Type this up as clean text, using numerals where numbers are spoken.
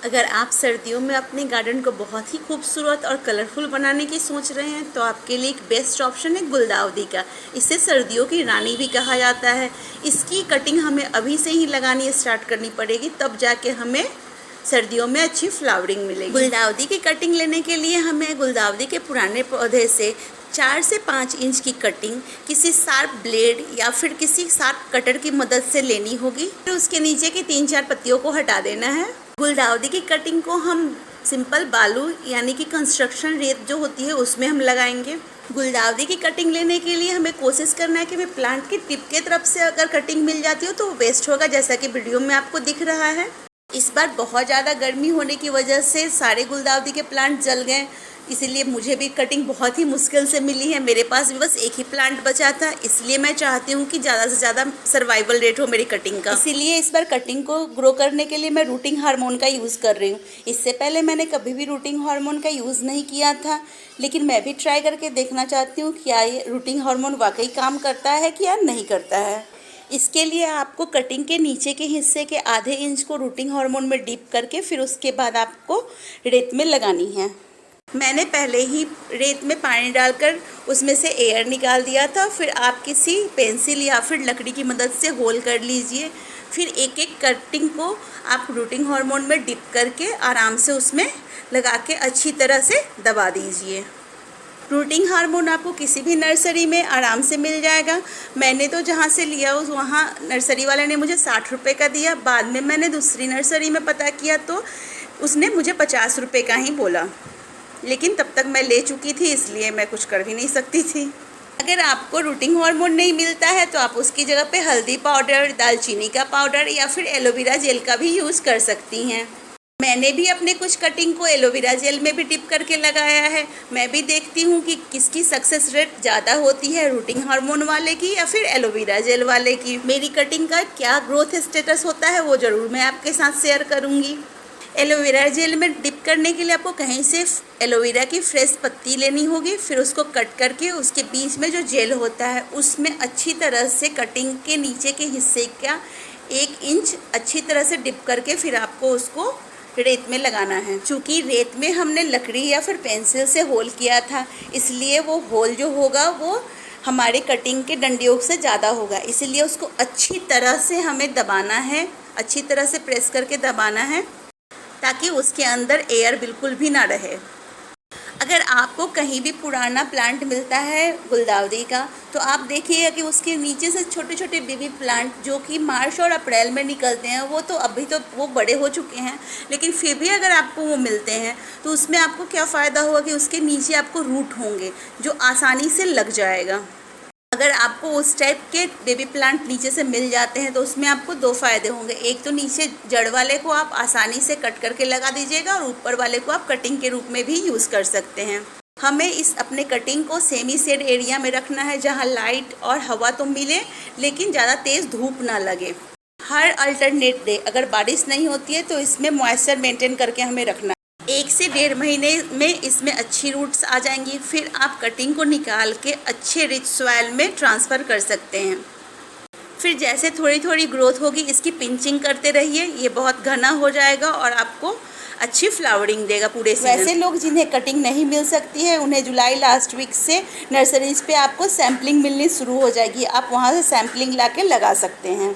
अगर आप सर्दियों में अपने गार्डन को बहुत ही खूबसूरत और कलरफुल बनाने की सोच रहे हैं तो आपके लिए एक बेस्ट ऑप्शन है गुलदाउदी का। इसे सर्दियों की रानी भी कहा जाता है। इसकी कटिंग हमें अभी से ही लगानी स्टार्ट करनी पड़ेगी, तब जाके हमें सर्दियों में अच्छी फ्लावरिंग मिलेगी। गुलदाउदी की कटिंग लेने के लिए हमें गुलदाउदी के पुराने पौधे से 4 से 5 इंच की कटिंग किसी शार्प ब्लेड या फिर किसी शार्प कटर की मदद से लेनी होगी। फिर उसके नीचे की 3-4 पत्तियों को हटा देना है। गुलदाउदी की कटिंग को हम सिंपल बालू यानी कि कंस्ट्रक्शन रेत जो होती है उसमें हम लगाएंगे। गुलदाउदी की कटिंग लेने के लिए हमें कोशिश करना है कि हमें प्लांट की टिप के तरफ से अगर कटिंग मिल जाती हो तो वेस्ट होगा, जैसा कि वीडियो में आपको दिख रहा है। इस बार बहुत ज़्यादा गर्मी होने की वजह से सारे गुलदाउदी के प्लांट जल गए, इसीलिए मुझे भी कटिंग बहुत ही मुश्किल से मिली है। मेरे पास भी बस एक ही प्लांट बचा था, इसलिए मैं चाहती हूँ कि ज़्यादा से ज़्यादा सर्वाइवल रेट हो मेरी कटिंग का। इसीलिए इस बार कटिंग को ग्रो करने के लिए मैं रूटिंग हार्मोन का यूज़ कर रही हूँ। इससे पहले मैंने कभी भी रूटिंग हार्मोन का यूज़ नहीं किया था, लेकिन मैं भी ट्राई करके देखना चाहती हूँ क्या ये रूटिंग हार्मोन वाकई काम करता है कि या नहीं करता है। इसके लिए आपको कटिंग के नीचे के हिस्से के आधे इंच को रूटिंग हार्मोन में डिप करके फिर उसके बाद आपको रेत में लगानी है। मैंने पहले ही रेत में पानी डालकर उसमें से एयर निकाल दिया था। फिर आप किसी पेंसिल या फिर लकड़ी की मदद से होल कर लीजिए। फिर एक एक कटिंग को आप रूटिंग हार्मोन में डिप करके आराम से उसमें लगा के अच्छी तरह से दबा दीजिए। रूटिंग हार्मोन आपको किसी भी नर्सरी में आराम से मिल जाएगा। मैंने तो जहाँ से लिया वहाँ नर्सरी वाले ने मुझे 60 रुपये का दिया। बाद में मैंने दूसरी नर्सरी में पता किया तो उसने मुझे 50 रुपये का ही बोला, लेकिन तब तक मैं ले चुकी थी, इसलिए मैं कुछ कर भी नहीं सकती थी। अगर आपको रूटिंग हार्मोन नहीं मिलता है तो आप उसकी जगह पे हल्दी पाउडर, दालचीनी का पाउडर या फिर एलोवेरा जेल का भी यूज़ कर सकती हैं। मैंने भी अपने कुछ कटिंग को एलोवेरा जेल में भी डिप करके लगाया है। मैं भी देखती हूँ कि किसकी सक्सेस रेट ज़्यादा होती है, रूटिंग हार्मोन वाले की या फिर एलोवेरा जेल वाले की। मेरी कटिंग का क्या ग्रोथ स्टेटस होता है वो ज़रूर मैं आपके साथ शेयर करूँगी। एलोवेरा जेल में डिप करने के लिए आपको कहीं से एलोवेरा की फ्रेश पत्ती लेनी होगी। फिर उसको कट करके उसके बीच में जो जेल होता है उसमें अच्छी तरह से कटिंग के नीचे के हिस्से का 1 इंच अच्छी तरह से डिप करके फिर आपको उसको रेत में लगाना है। चूँकि रेत में हमने लकड़ी या फिर पेंसिल से होल किया था, इसलिए वो होल जो होगा वो हमारे कटिंग के डंडियों से ज़्यादा होगा। इसलिए उसको अच्छी तरह से हमें दबाना है, अच्छी तरह से प्रेस करके दबाना है ताकि उसके अंदर एयर बिल्कुल भी ना रहे। अगर आपको कहीं भी पुराना प्लांट मिलता है गुलदाउदी का तो आप देखिएगा कि उसके नीचे से छोटे छोटे बेबी प्लांट जो कि मार्च और अप्रैल में निकलते हैं, वो तो अभी तो वो बड़े हो चुके हैं, लेकिन फिर भी अगर आपको वो मिलते हैं तो उसमें आपको क्या फ़ायदा होगा कि उसके नीचे आपको रूट होंगे जो आसानी से लग जाएगा। अगर आपको उस टाइप के बेबी प्लांट नीचे से मिल जाते हैं तो उसमें आपको 2 फ़ायदे होंगे। एक तो नीचे जड़ वाले को आप आसानी से कट करके लगा दीजिएगा और ऊपर वाले को आप कटिंग के रूप में भी यूज़ कर सकते हैं। हमें इस अपने कटिंग को सेमी शेड एरिया में रखना है जहां लाइट और हवा तो मिले लेकिन ज़्यादा तेज़ धूप ना लगे। हर अल्टरनेट डे अगर बारिश नहीं होती है तो इसमें मॉइस्चर मेंटेन करके हमें रखना है। 1 से 1.5 महीने में इसमें अच्छी रूट्स आ जाएंगी। फिर आप कटिंग को निकाल के अच्छे रिच सॉइल में ट्रांसफ़र कर सकते हैं। फिर जैसे थोड़ी थोड़ी ग्रोथ होगी इसकी पिंचिंग करते रहिए, ये बहुत घना हो जाएगा और आपको अच्छी फ्लावरिंग देगा पूरे सीजन। वैसे लोग जिन्हें कटिंग नहीं मिल सकती है उन्हें जुलाई लास्ट वीक से नर्सरीज़ पे आपको सैम्पलिंग मिलनी शुरू हो जाएगी। आप वहाँ से सैम्पलिंग ला के लगा सकते हैं।